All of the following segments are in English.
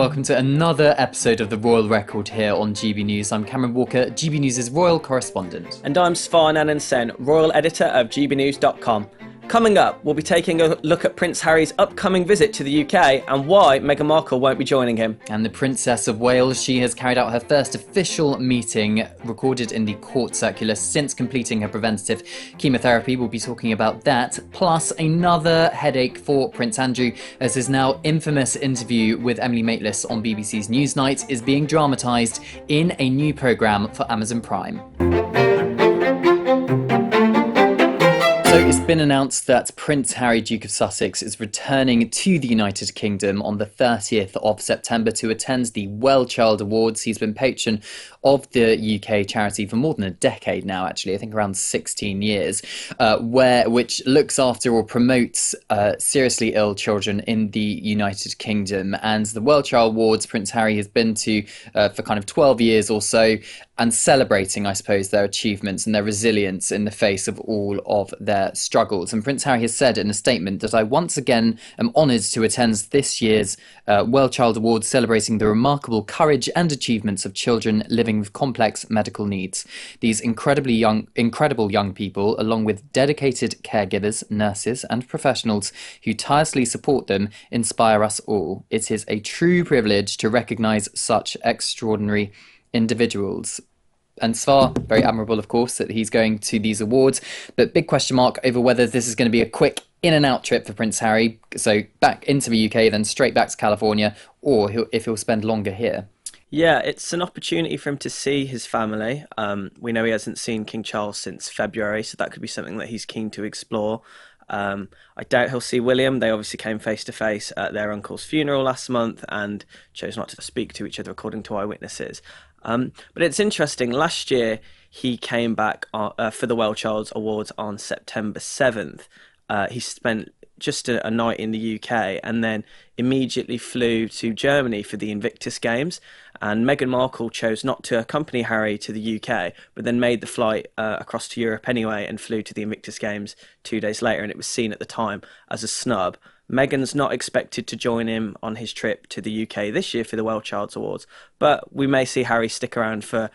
welcome to another episode of The Royal Record here on GB News. I'm Cameron Walker, GB News' Royal Correspondent. And I'm Svar Nanan-Sen, Royal Editor of gbnews.com. Coming up, we'll be taking a look at Prince Harry's upcoming visit to the UK and why Meghan Markle won't be joining him. And the Princess of Wales, she has carried out her first official meeting recorded in the court circular since completing her preventative chemotherapy. We'll be talking about that, plus another headache for Prince Andrew, as his now infamous interview with Emily Maitlis on BBC's Newsnight is being dramatised in a new programme for Amazon Prime. So it's been announced that Prince Harry, Duke of Sussex, is returning to the United Kingdom on the 30th of September to attend the Well Child Awards. He's been patron of the UK charity for more than a decade now, actually, I think around 16 years, which looks after or promotes seriously ill children in the United Kingdom. And the Well Child Awards, Prince Harry has been to for kind of 12 years or so, and celebrating, I suppose, their achievements and their resilience in the face of all of their struggles. And Prince Harry has said in a statement that I once again am honoured to attend this year's Well Child Awards, celebrating the remarkable courage and achievements of children living with complex medical needs. These incredible young people, along with dedicated caregivers, nurses and professionals who tirelessly support them, inspire us all. It is a true privilege to recognise such extraordinary individuals. And Svar, very admirable, of course, that he's going to these awards, but big question mark over whether this is going to be a quick in and out trip for Prince Harry, so back into the UK, then straight back to California, or if he'll spend longer here. Yeah, it's an opportunity for him to see his family. We know he hasn't seen King Charles since February, so that could be something that he's keen to explore. I doubt he'll see William. They obviously came face to face at their uncle's funeral last month and chose not to speak to each other, according to eyewitnesses. But it's interesting. Last year, he came back for the Well Child Awards on September 7th. He spent just a night in the UK and then immediately flew to Germany for the Invictus Games. And Meghan Markle chose not to accompany Harry to the UK, but then made the flight across to Europe anyway and flew to the Invictus Games 2 days later. And it was seen at the time as a snub. Meghan's not expected to join him on his trip to the UK this year for the Well Child's Awards, but we may see Harry stick around for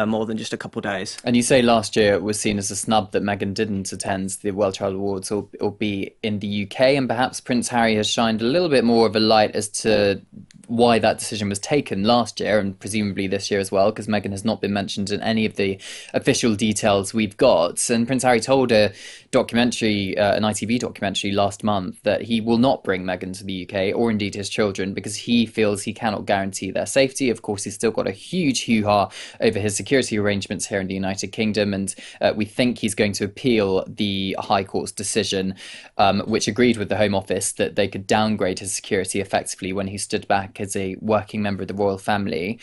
more than just a couple of days. And you say last year it was seen as a snub that Meghan didn't attend the Well Child Awards or be in the UK, and perhaps Prince Harry has shined a little bit more of a light as to why that decision was taken last year and presumably this year as well, because Meghan has not been mentioned in any of the official details we've got. And Prince Harry told a documentary, an ITV documentary last month, that he will not bring Meghan to the UK or indeed his children because he feels he cannot guarantee their safety. Of course, he's still got a huge hoo-ha over his security arrangements here in the United Kingdom, and we think he's going to appeal the High Court's decision, which agreed with the Home Office that they could downgrade his security effectively when he stood back as a working member of the royal family.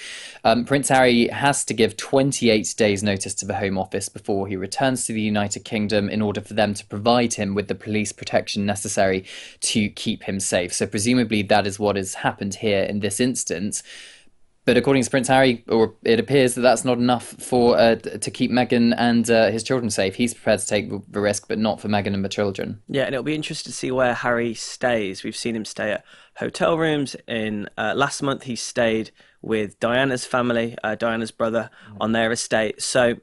Prince Harry has to give 28 days notice to the Home Office before he returns to the United Kingdom in order for them to provide him with the police protection necessary to keep him safe. So presumably that is what has happened here in this instance. But according to Prince Harry, or it appears that that's not enough for to keep Meghan and his children safe. He's prepared to take the risk, but not for Meghan and the children. Yeah, and it'll be interesting to see where Harry stays. We've seen him stay at hotel rooms. Last month, he stayed with Diana's family, Diana's brother, on their estate. So,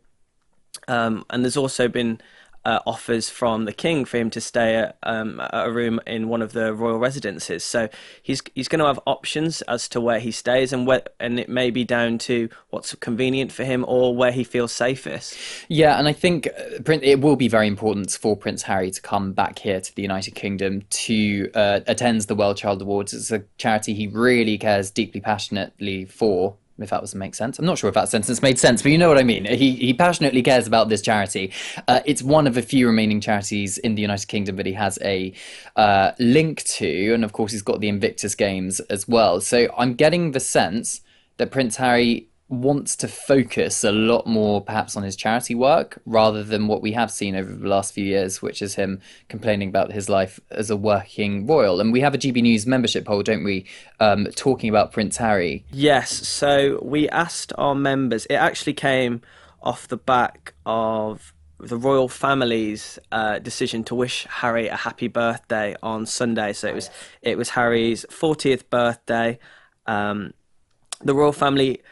and there's also been offers from the King for him to stay at a room in one of the royal residences. So he's going to have options as to where he stays, and it may be down to what's convenient for him or where he feels safest. Yeah, and I think it will be very important for Prince Harry to come back here to the United Kingdom to attend the Well Child Awards. It's a charity he really cares deeply, passionately for. If that was to make sense. I'm not sure if that sentence made sense, but you know what I mean. He passionately cares about this charity. It's one of the few remaining charities in the United Kingdom that he has a link to, and of course he's got the Invictus Games as well. So I'm getting the sense that Prince Harry wants to focus a lot more perhaps on his charity work rather than what we have seen over the last few years, which is him complaining about his life as a working royal. And we have a GB News membership poll, don't we, talking about Prince Harry? Yes, so we asked our members. It actually came off the back of the royal family's decision to wish Harry a happy birthday on Sunday. So it was Harry's 40th birthday, The royal family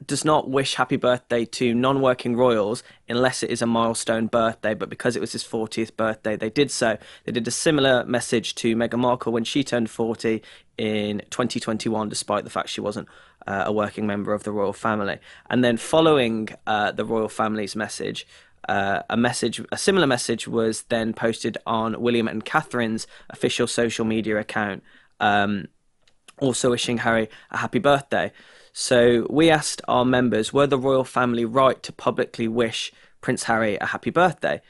does not wish happy birthday to non-working royals unless it is a milestone birthday, but because it was his 40th birthday, they did so. They did a similar message to Meghan Markle when she turned 40 in 2021, despite the fact she wasn't a working member of the royal family. And then following the royal family's message, a similar message was then posted on William and Catherine's official social media account, also wishing Harry a happy birthday. So we asked our members, were the royal family right to publicly wish Prince Harry a happy birthday?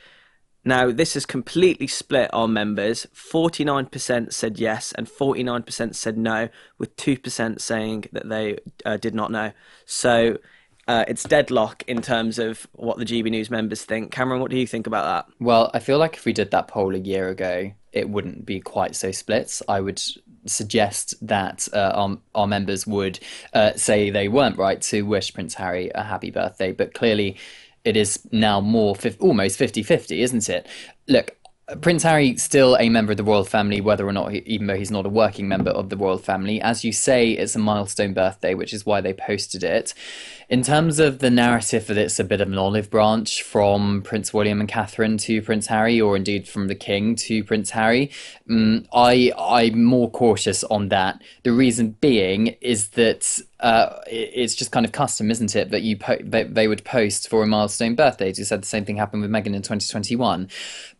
Now, this has completely split our members. 49% said yes and 49% said no, with 2% saying that they did not know. So it's deadlock in terms of what the GB News members think. Cameron, what do you think about that? Well, I feel like if we did that poll a year ago, it wouldn't be quite so split. I would suggest that our members would say they weren't right to wish Prince Harry a happy birthday, but clearly it is now more almost 50-50, isn't it? Look, Prince Harry still a member of the royal family, whether or not, even though he's not a working member of the royal family. As you say, it's a milestone birthday, which is why they posted it. In terms of the narrative that it's a bit of an olive branch from Prince William and Catherine to Prince Harry, or indeed from the King to Prince Harry, I'm more cautious on that. The reason being is that it's just kind of custom, isn't it, that they would post for a milestone birthday. As you said, the same thing happened with Meghan in 2021.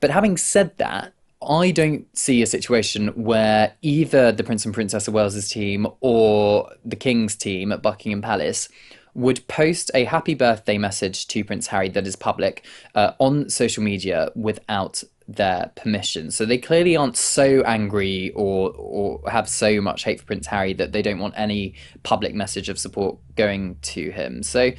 But having said that, I don't see a situation where either the Prince and Princess of Wales's team or the King's team at Buckingham Palace would post a happy birthday message to Prince Harry that is public on social media without their permission. So they clearly aren't so angry or have so much hate for Prince Harry that they don't want any public message of support going to him. So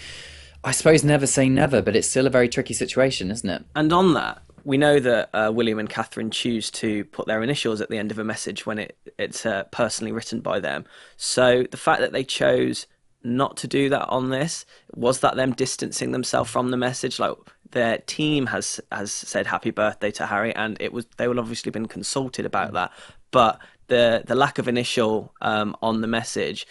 I suppose never say never, but it's still a very tricky situation, isn't it? And on that, we know that William and Catherine choose to put their initials at the end of a message when it's personally written by them. So the fact that they chose not to do that on this, was that them distancing themselves from the message? Like, their team has said happy birthday to Harry, and they will obviously been consulted about that, but the lack of initial on the message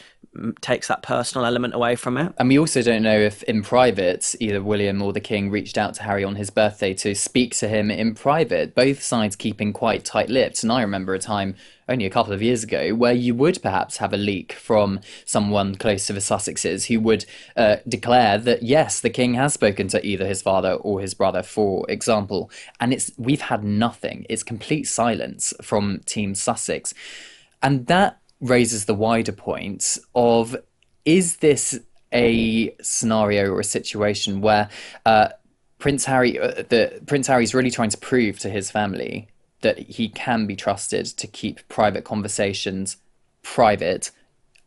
takes that personal element away from it. And we also don't know if in private either William or the King reached out to Harry on his birthday to speak to him in private, both sides keeping quite tight-lipped. And I remember a time only a couple of years ago where you would perhaps have a leak from someone close to the Sussexes who would declare that yes, the King has spoken to either his father or his brother, for example, and we've had nothing. It's complete silence from Team Sussex. And that raises the wider point of, is this a scenario or a situation where Prince Harry's really trying to prove to his family that he can be trusted to keep private conversations private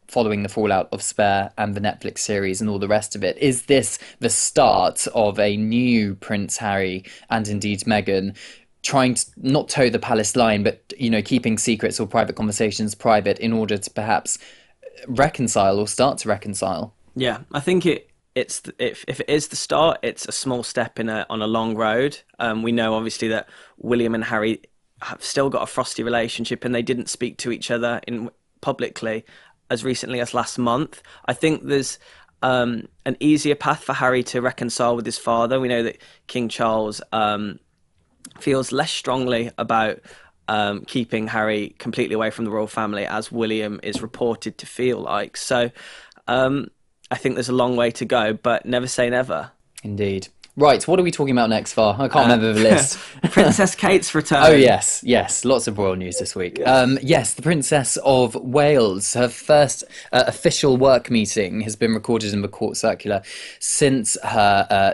following the fallout of Spare and the Netflix series and all the rest of it? Is this the start of a new Prince Harry and indeed Meghan trying to not toe the palace line, but, you know, keeping secrets or private conversations private in order to perhaps reconcile or start to reconcile? Yeah, I think if it is the start, it's a small step on a long road. We know obviously that William and Harry have still got a frosty relationship, and they didn't speak to each other publicly as recently as last month. I think there's an easier path for Harry to reconcile with his father. We know that King Charles feels less strongly about keeping Harry completely away from the royal family, as William is reported to feel like. So I think there's a long way to go, but never say never. Indeed. Right, what are we talking about next, Var? I can't remember the list. Princess Kate's return. Oh, yes, lots of royal news this week. Yes, the Princess of Wales, her first official work meeting has been recorded in the court circular since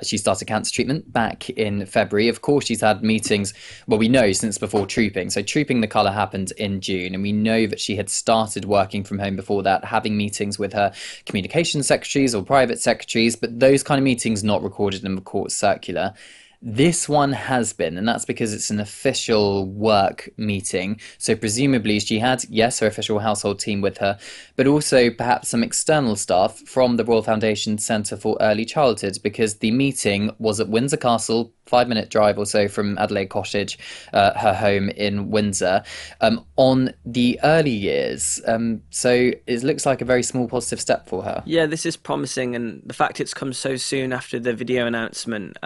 she started cancer treatment back in February. Of course, she's had meetings, well, we know since before Trooping. So Trooping the Colour happened in June, and we know that she had started working from home before that, having meetings with her communications secretaries or private secretaries, but those kind of meetings not recorded in the court circular. This one has been, and that's because it's an official work meeting. So presumably she had, yes, her official household team with her, but also perhaps some external staff from the Royal Foundation Centre for Early Childhood, because the meeting was at Windsor Castle, 5 minute drive or so from Adelaide Cottage, her home in Windsor, on the early years. So it looks like a very small positive step for her. Yeah, this is promising, and the fact it's come so soon after the video announcement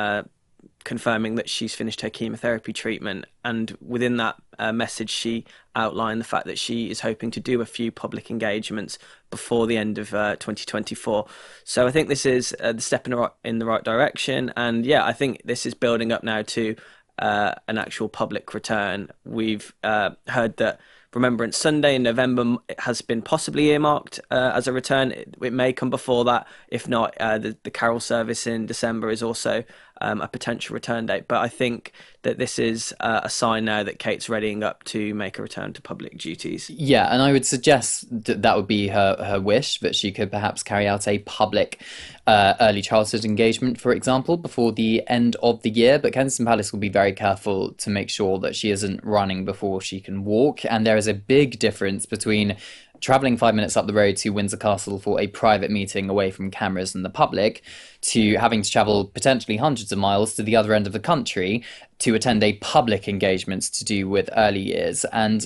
confirming that she's finished her chemotherapy treatment. And within that message, she outlined the fact that she is hoping to do a few public engagements before the end of 2024. So I think this is the step in the right direction. And yeah, I think this is building up now to an actual public return. We've heard that Remembrance Sunday in November has been possibly earmarked as a return. It may come before that. If not, the carol service in December is also a potential return date. But I think that this is a sign now that Kate's readying up to make a return to public duties. Yeah, and I would suggest that that would be her wish, that she could perhaps carry out a public early childhood engagement, for example, before the end of the year. But Kensington Palace will be very careful to make sure that she isn't running before she can walk. And there is a big difference between travelling 5 minutes up the road to Windsor Castle for a private meeting away from cameras and the public, to having to travel potentially hundreds of miles to the other end of the country to attend a public engagement to do with early years. And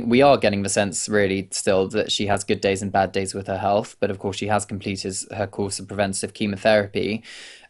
we are getting the sense really still that she has good days and bad days with her health, but of course she has completed her course of preventative chemotherapy.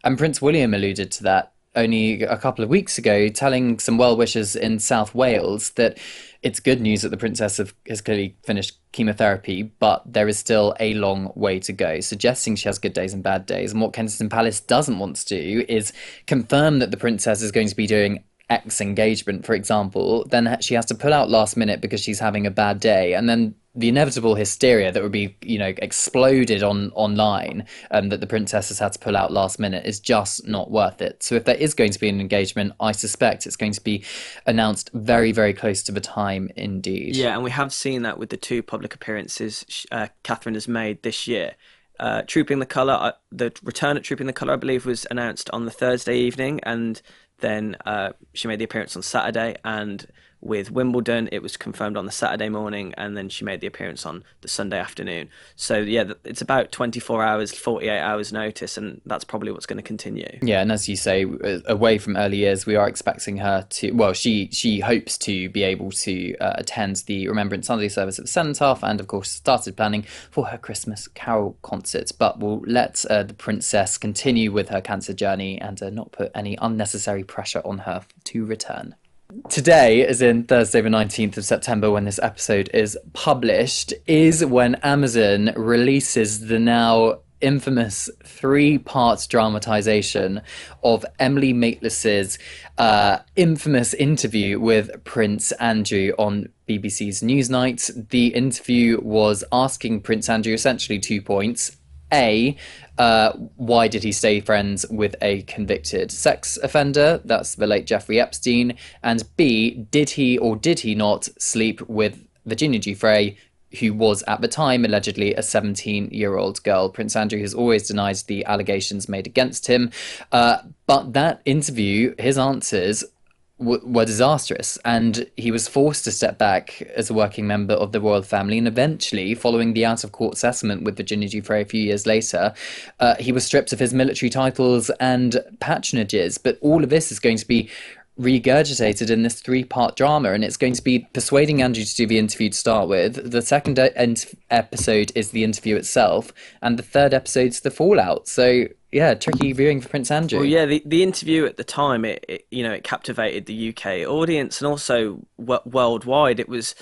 And Prince William alluded to that only a couple of weeks ago, telling some well-wishers in South Wales that it's good news that the princess has clearly finished chemotherapy, but there is still a long way to go, suggesting she has good days and bad days. And what Kensington Palace doesn't want to do is confirm that the princess is going to be doing X engagement, for example, then she has to pull out last minute because she's having a bad day, and then the inevitable hysteria that would be, exploded online, that the princess has had to pull out last minute, is just not worth it. So if there is going to be an engagement, I suspect it's going to be announced very, very close to the time indeed. Yeah, and we have seen that with the two public appearances Catherine has made this year. Trooping the Colour, the return at Trooping the Colour, I believe, was announced on the Thursday evening, and then she made the appearance on Saturday, and with Wimbledon, it was confirmed on the Saturday morning, and then she made the appearance on the Sunday afternoon. So yeah, it's about 24 hours, 48 hours notice, and that's probably what's going to continue. Yeah, and as you say, away from early years, we are expecting her to, well, she hopes to be able to attend the Remembrance Sunday service at the Cenotaph, and of course started planning for her Christmas Carol concert. But we'll let the princess continue with her cancer journey and not put any unnecessary pressure on her to return. Today, as in Thursday the 19th of September, when this episode is published, is when Amazon releases the now infamous 3-part dramatisation of Emily Maitlis's infamous interview with Prince Andrew on BBC's Newsnight. The interview was asking Prince Andrew essentially 2 points. A, why did he stay friends with a convicted sex offender? That's the late Jeffrey Epstein. And B, did he or did he not sleep with Virginia Giuffre, who was at the time allegedly a 17-year-old girl? Prince Andrew has always denied the allegations made against him. But that interview, his answers were disastrous, and he was forced to step back as a working member of the royal family. And eventually, following the out-of-court settlement with Virginia Giuffre a few years later, he was stripped of his military titles and patronages. But all of this is going to be regurgitated in this 3-part drama, and it's going to be persuading Andrew to do the interview to start with. The second episode is the interview itself, and the third episode's the fallout. So yeah, tricky viewing for Prince Andrew. Well, yeah, the interview at the time, it captivated the UK audience and also worldwide. It was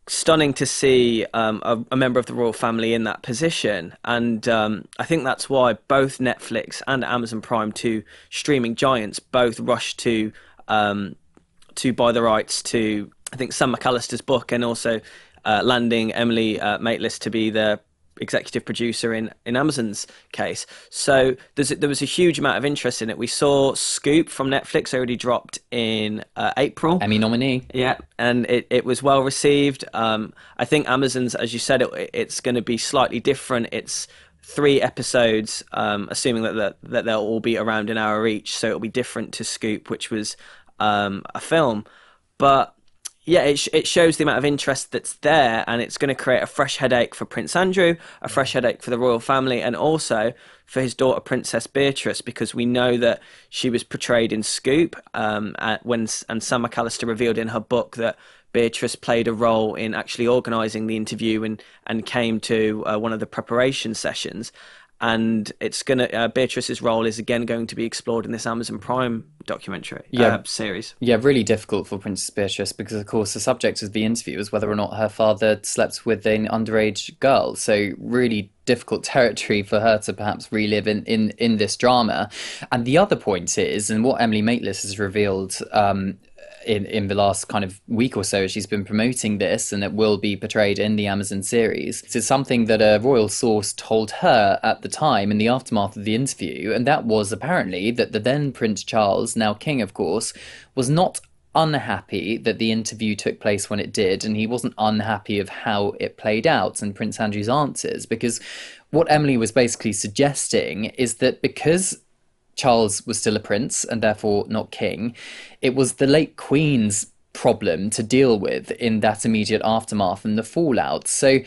stunning to see a member of the royal family in that position, and I think that's why both Netflix and Amazon Prime, two streaming giants, both rushed to buy the rights to, I think, Sam McAllister's book, and also landing Emily Maitlis to be the executive producer in Amazon's case. So there was a huge amount of interest in it. We saw Scoop from Netflix already dropped in April. Emmy nominee. Yeah, and it was well received. I think Amazon's, as you said, it's going to be slightly different. It's 3 episodes, assuming that they'll all be around an hour each, so it'll be different to Scoop, which was a film. But yeah, it shows the amount of interest that's there, and it's going to create a fresh headache for Prince Andrew, a fresh headache for the royal family, and also for his daughter Princess Beatrice, because we know that she was portrayed in Scoop, and Sam McAllister revealed in her book that Beatrice played a role in actually organising the interview and came to one of the preparation sessions. And it's gonna Beatrice's role is again going to be explored in this Amazon Prime documentary series. Yeah, really difficult for Princess Beatrice because, of course, the subject of the interview was whether or not her father slept with an underage girl. So really difficult territory for her to perhaps relive in this drama. And the other point is, and what Emily Maitlis has revealed in the last kind of week or so, she's been promoting this, and it will be portrayed in the Amazon series. It's something that a royal source told her at the time in the aftermath of the interview, and that was apparently that the then Prince Charles, now king of course, was not unhappy that the interview took place when it did, and he wasn't unhappy of how it played out and Prince Andrew's answers, because what Emily was basically suggesting is that because Charles was still a prince and therefore not king, it was the late Queen's problem to deal with in that immediate aftermath and the fallout. So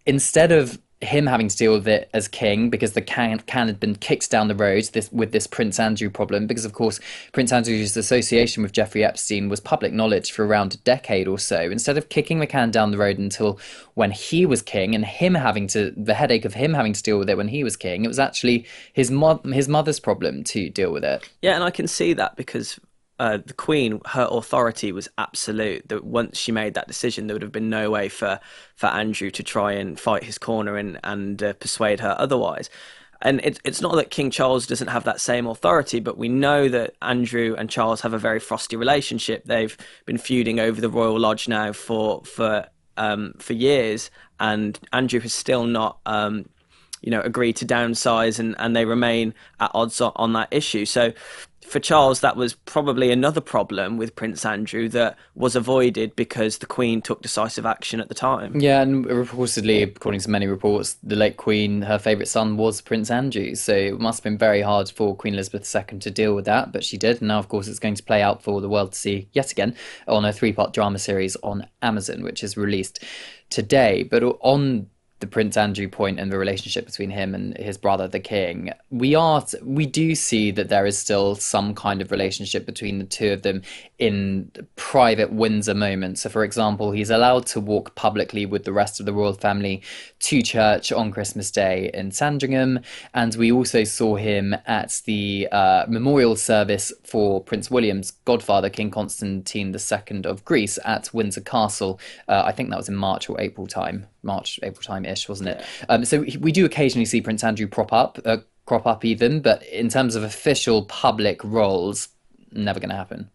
instead of him having to deal with it as king, because the can had been kicked down the road with this Prince Andrew problem, because of course Prince Andrew's association with Jeffrey Epstein was public knowledge for around a decade or so, instead of kicking the can down the road until when he was king and the headache of him having to deal with it when he was king, it was actually his mother's problem to deal with it. Yeah, and I can see that because the Queen, her authority was absolute. That once she made that decision, there would have been no way for Andrew to try and fight his corner and persuade her otherwise. And it's not that King Charles doesn't have that same authority, but we know that Andrew and Charles have a very frosty relationship. They've been feuding over the Royal Lodge now for years, and Andrew has still not agreed to downsize, and they remain at odds on that issue. So for Charles, that was probably another problem with Prince Andrew that was avoided because the Queen took decisive action at the time. Yeah, and reportedly, according to many reports, the late Queen, her favourite son was Prince Andrew. So it must have been very hard for Queen Elizabeth II to deal with that, but she did. And now, of course, it's going to play out for the world to see yet again on a 3-part drama series on Amazon, which is released today. But on the Prince Andrew point and the relationship between him and his brother, the king, we do see that there is still some kind of relationship between the two of them in private Windsor moments. So, for example, he's allowed to walk publicly with the rest of the royal family to church on Christmas Day in Sandringham, and we also saw him at the memorial service for Prince William's godfather, King Constantine II of Greece, at Windsor Castle. I think that was in March, April time-ish, wasn't it? Yeah. So we do occasionally see Prince Andrew crop up even, but in terms of official public roles, never going to happen.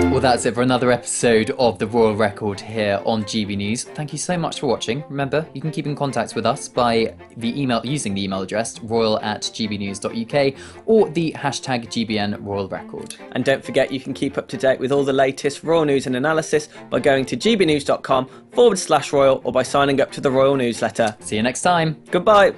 Well, that's it for another episode of The Royal Record here on GB News. Thank you so much for watching. Remember, you can keep in contact with us by using the email address royal@gbnews.uk or the hashtag GBN Royal Record. And don't forget, you can keep up to date with all the latest royal news and analysis by going to gbnews.com/royal or by signing up to the Royal newsletter. See you next time. Goodbye.